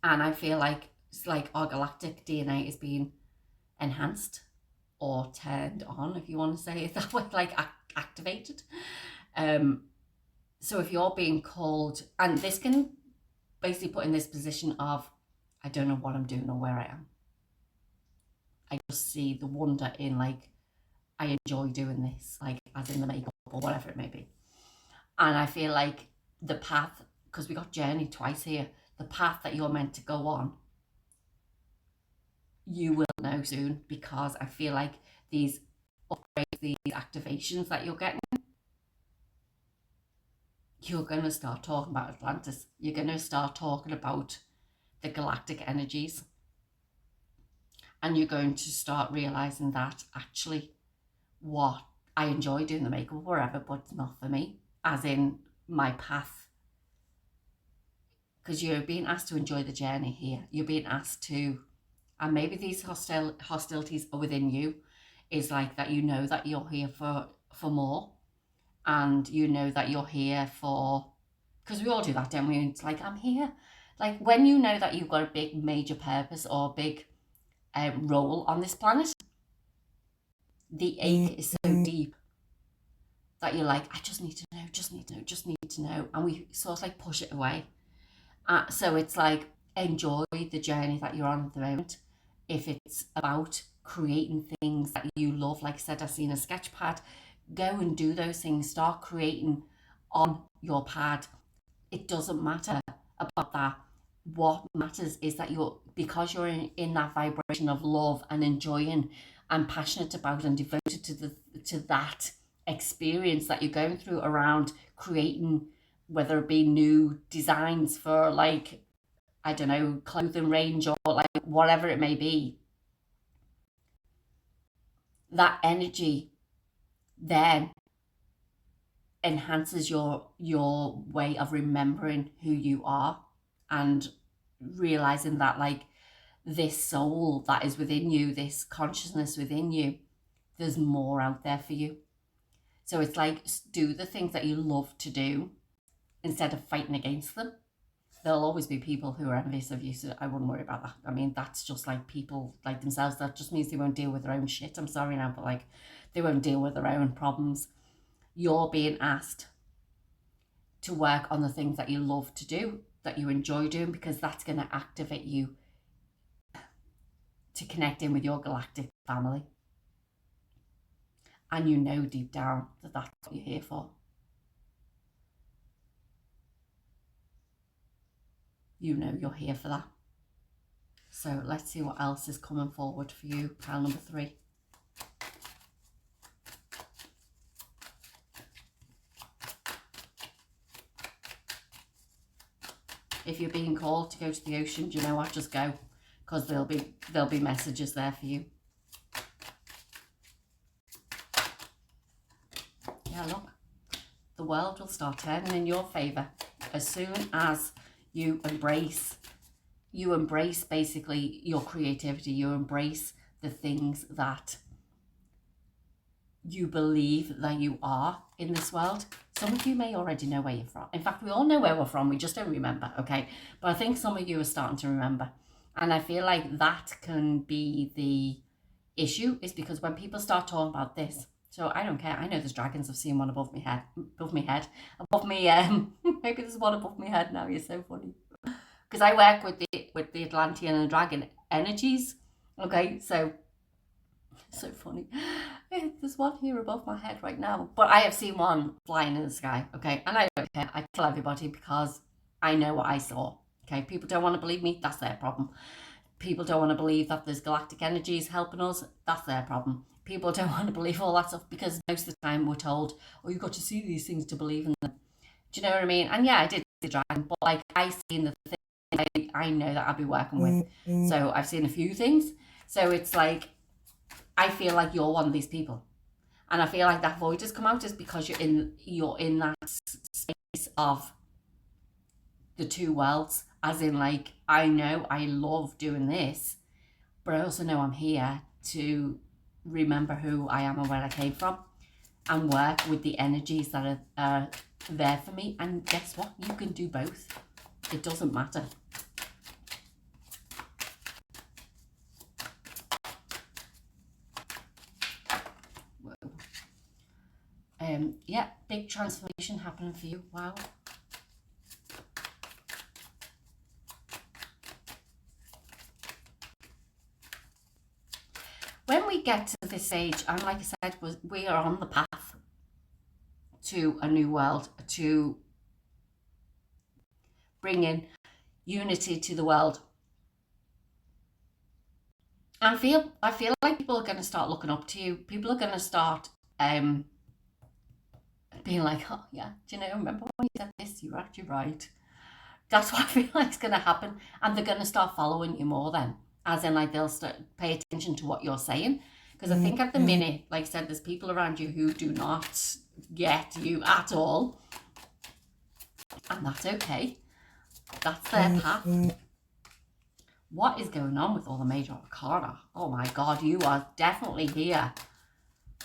[SPEAKER 1] And I feel like it's like our galactic DNA is being enhanced or turned on, if you want to say it that way, like activated. So if you're being called, and this can basically put in this position of, I don't know what I'm doing or where I am. I just see the wonder in, like, I enjoy doing this, like as in the makeup or whatever it may be. And I feel like the path, because we got journey twice here, the path that you're meant to go on, you will know soon, because I feel like these upgrades, these activations that you're getting, you're going to start talking about Atlantis. You're going to start talking about the galactic energies. And you're going to start realizing that actually what I enjoy doing the makeup wherever, but it's not for me, as in my path. Because you're being asked to enjoy the journey here. You're being asked to, and maybe these hostilities are within you, is like that you know that you're here for more. And you know that you're here for, because we all do that, don't we? It's like, I'm here. Like when you know that you've got a big major purpose or big role on this planet, the ache is so deep that you're like, I just need to know, just need to know. And we sort of like push it away. So it's like, enjoy the journey that you're on at the moment. If it's about creating things that you love, like I said, I've seen a sketch pad, go and do those things. Start creating on your pad. It doesn't matter about that. What matters is that because you're in that vibration of love and enjoying and passionate about and devoted to that experience that you're going through around creating, whether it be new designs for, like, I don't know, clothing range or like whatever it may be. That energy then enhances your way of remembering who you are and realizing that, like, this soul that is within you, this consciousness within you, there's more out there for you. So it's like, do the things that you love to do instead of fighting against them. there'll always be people who are envious of you, so I wouldn't worry about that. I mean, that's just like people like themselves. That just means they won't deal with their own shit. I'm sorry now, but like they won't deal with their own problems. You're being asked to work on the things that you love to do, that you enjoy doing, because that's going to activate you to connect in with your galactic family. And you know deep down that that's what you're here for. You know you're here for that. So let's see what else is coming forward for you, pile number 3. If you're being called to go to the ocean, do you know what? Just go, because there'll be messages there for you. Yeah, look, the world will start turning in your favor as soon as you embrace basically your creativity. You embrace the things that you believe that you are in this world. Some of you may already know where you're from. In fact, we all know where we're from. We just don't remember, okay? But I think some of you are starting to remember. And I feel like that can be the issue, is because when people start talking about this, so I don't care. I know there's dragons. I've seen one above my head, above me. Maybe there's one above my head now. You're so funny. Because I work with the Atlantean and dragon energies. Okay, so funny. There's one here above my head right now, but I have seen one flying in the sky. Okay, and I don't care. I tell everybody because I know what I saw. Okay, people don't want to believe me. That's their problem. People don't want to believe that there's galactic energies helping us. That's their problem. People don't want to believe all that stuff because most of the time we're told, oh, you've got to see these things to believe in them. Do you know what I mean? And yeah, I did see the dragon, but like I seen the thing I know that I'll be working with. So I've seen a few things. So it's like, I feel like you're one of these people. And I feel like that void has come out is because you're in that space of the two worlds. As in, like, I know I love doing this, but I also know I'm here to remember who I am and where I came from and work with the energies that are there for me. And guess what? You can do both. It doesn't matter. Yeah, big transformation happening for you. Wow. When we get to this stage, and like I said, we are on the path to a new world, to bring in unity to the world. I feel like people are going to start looking up to you. People are going to start being like, oh yeah, do you know, remember when you said this? You were actually right. That's what I feel like is going to happen. And they're going to start following you more then. As in, like, they'll start pay attention to what you're saying. Because I think at the minute, like I said, there's people around you who do not get you at all. And that's okay. That's their path. What is going on with all the major arcana? Oh my God, you are definitely here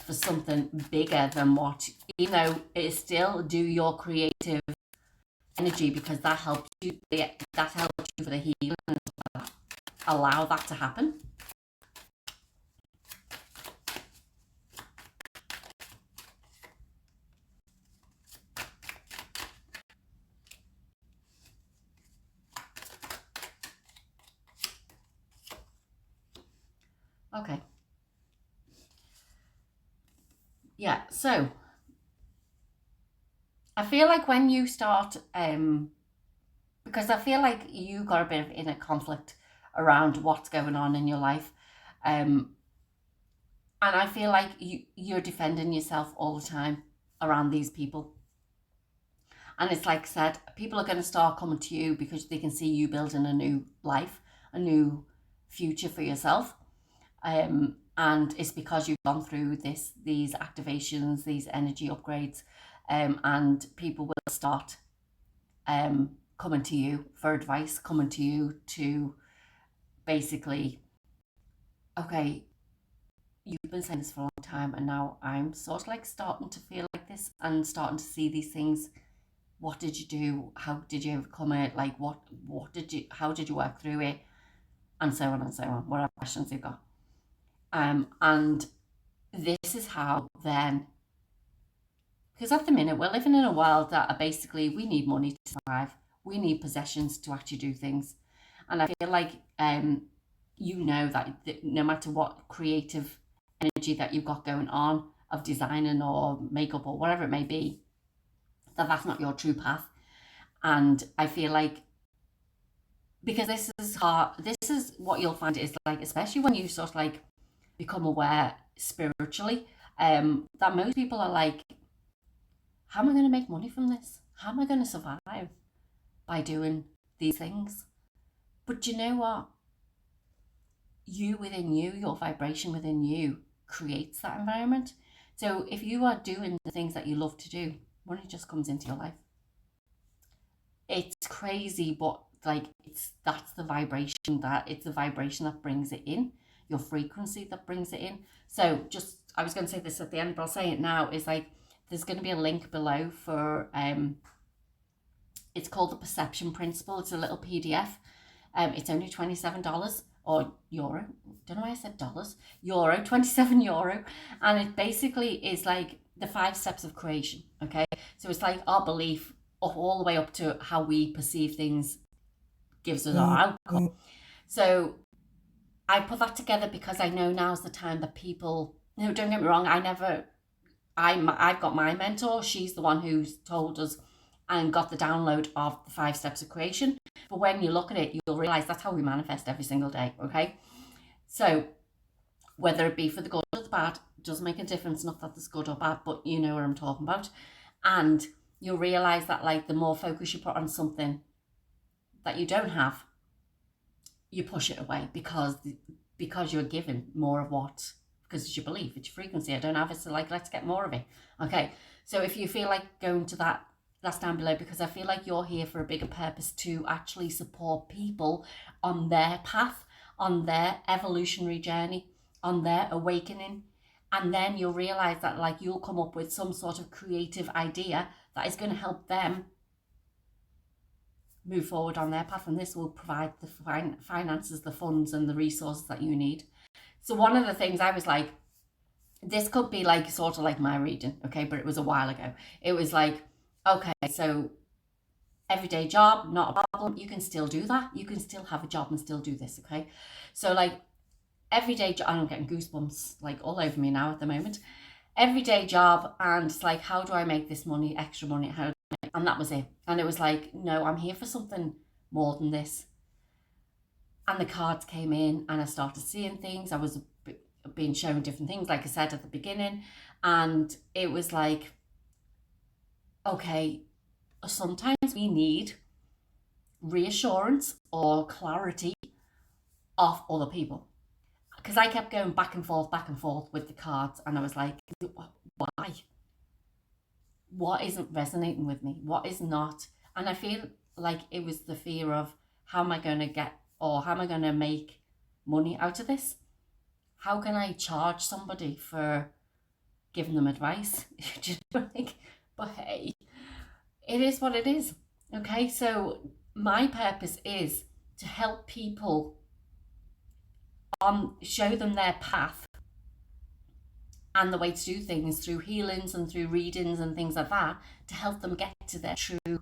[SPEAKER 1] for something bigger than what, you know, it's still do your creative energy, because that helps you for the healing and stuff like that. Allow that to happen. Okay. Yeah, so I feel like when you start, because I feel like you got a bit of inner conflict around what's going on in your life. And I feel like you're defending yourself all the time around these people. And it's like I said, people are going to start coming to you because they can see you building a new life, a new future for yourself. And it's because you've gone through these activations, these energy upgrades, and people will start coming to you for advice, coming to you to basically, okay, you've been saying this for a long time, and now I'm sort of like starting to feel like this and starting to see these things What did you do? How did you overcome it? Like how did you work through it? And so on and so on, whatever questions you've got. And this is how then, because at the minute we're living in a world that are basically, we need money to survive. We need possessions to actually do things. And I feel like, you know that no matter what creative energy that you've got going on of designing or makeup or whatever it may be, that's not your true path. And I feel like, because this is hard, this is what you'll find is like, especially when you sort of like become aware spiritually, that most people are like, how am I going to make money from this? How am I going to survive by doing these things? But you know what? You within you, your vibration within you creates that environment. So if you are doing the things that you love to do, money just comes into your life. It's crazy, but like that's the vibration, it's the vibration that brings it in, your frequency that brings it in. So just, I was going to say this at the end, but I'll say it now, is like, there's going to be a link below for it's called the Perception Principle. It's a little PDF. It's only $27 or euro. Don't know why I said dollars. Euro, 27 euro. And it basically is like the 5 steps of creation. Okay. So it's like our belief all the way up to how we perceive things gives us our outcome. So I put that together because I know now's the time that people, no, don't get me wrong, I've got my mentor. She's the one who's told us and got the download of the 5 steps of creation. But when you look at it, you'll realize that's how we manifest every single day. Okay. So whether it be for the good or the bad, doesn't make a difference. Not that it's good or bad, but you know what I'm talking about. And you'll realize that like the more focus you put on something that you don't have, you push it away because you're given more of what, because it's your belief, it's your frequency. I don't have it, so like, let's get more of it. Okay. So if you feel like going to that, that's down below, because I feel like you're here for a bigger purpose to actually support people on their path, on their evolutionary journey, on their awakening. And then you'll realize that like you'll come up with some sort of creative idea that is going to help them move forward on their path, and this will provide the finances, the funds and the resources that you need. So one of the things I was like, this could be like sort of like my reading, okay, but it was a while ago. It was like, okay, so everyday job, not a problem. You can still do that. You can still have a job and still do this, okay? So like everyday job, I'm getting goosebumps like all over me now at the moment. Everyday job, and it's like, how do I make this money, extra money? And that was it. And it was like, no, I'm here for something more than this. And the cards came in and I started seeing things. I was being shown different things, like I said at the beginning. And it was like, okay, sometimes we need reassurance or clarity of other people. Because I kept going back and forth with the cards. And I was like, why? What isn't resonating with me? What is not? And I feel like it was the fear of, how am I going to get, or how am I going to make money out of this? How can I charge somebody for giving them advice? But hey, it is what it is. Okay, so my purpose is to help people show them their path and the way to do things through healings and through readings and things like that, to help them get to their true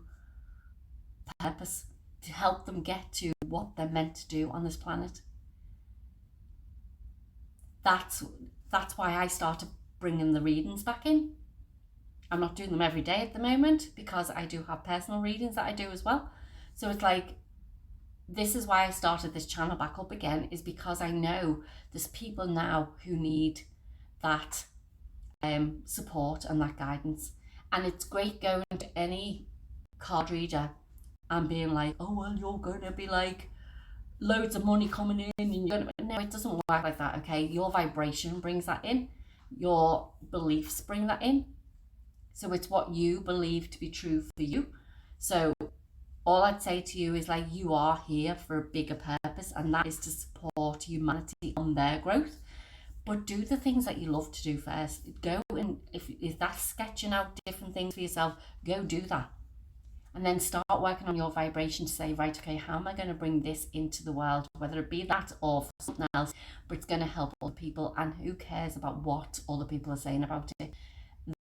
[SPEAKER 1] purpose, to help them get to what they're meant to do on this planet. That's why I started bringing the readings back in. I'm not doing them every day at the moment because I do have personal readings that I do as well. So it's like, this is why I started this channel back up again, is because I know there's people now who need that support and that guidance. And it's great going to any card reader and being like, oh, well, you're going to be like loads of money coming in and you're gonna... No, it doesn't work like that. Okay, your vibration brings that in, your beliefs bring that in. So it's what you believe to be true for you. So all I'd say to you is like, you are here for a bigger purpose, and that is to support humanity on their growth. But do the things that you love to do first. Go and if that's sketching out different things for yourself, go do that. And then start working on your vibration to say, right, okay, how am I going to bring this into the world? Whether it be that or for something else, but it's going to help other people. And who cares about what other people are saying about it?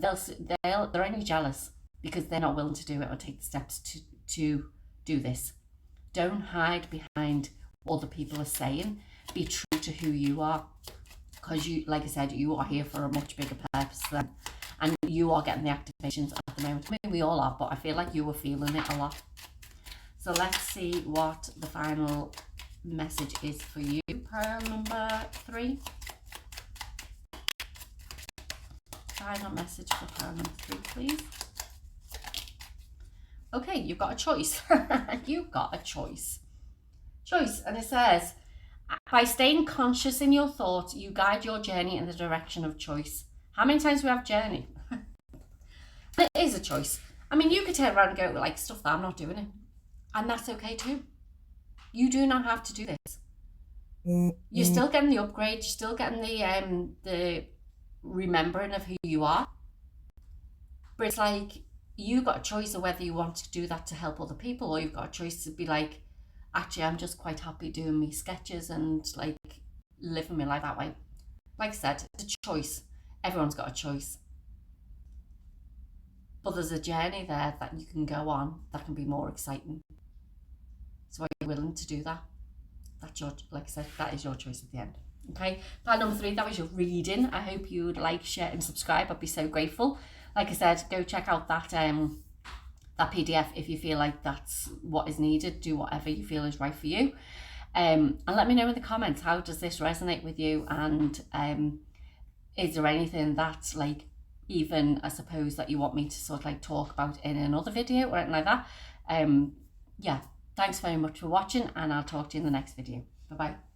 [SPEAKER 1] They're only jealous because they're not willing to do it or take the steps to do this. Don't hide behind what other people are saying. Be true to who you are, because you, like I said, you are here for a much bigger purpose than, and you are getting the activations at the moment. I mean, we all are, but I feel like you were feeling it a lot. So let's see what the final message is for you. Pile number 3. Final message for pile number 3, please. Okay, you've got a choice. You've got a choice. And it says, by staying conscious in your thoughts, you guide your journey in the direction of choice. How many times do we have journey? It is a choice. I mean, you could turn around and go, like, stuff that, I'm not doing it. And that's okay too. You do not have to do this. You're still getting the upgrade. You're still getting the remembering of who you are. But it's like, you've got a choice of whether you want to do that to help other people, or you've got a choice to be like, actually, I'm just quite happy doing me sketches and like living my life that way. Like I said, it's a choice. Everyone's got a choice. But there's a journey there that you can go on that can be more exciting. So are you willing to do that? That's your, like I said, that is your choice at the end. Okay, pile number 3, that was your reading. I hope you would like, share and subscribe. I'd be so grateful. Like I said, go check out that that PDF if you feel like that's what is needed. Do whatever you feel is right for you. And let me know in the comments, how does this resonate with you? And is there anything that's like, even I suppose, that you want me to sort of like talk about in another video or anything like that? Yeah, thanks very much for watching, and I'll talk to you in the next video. Bye bye.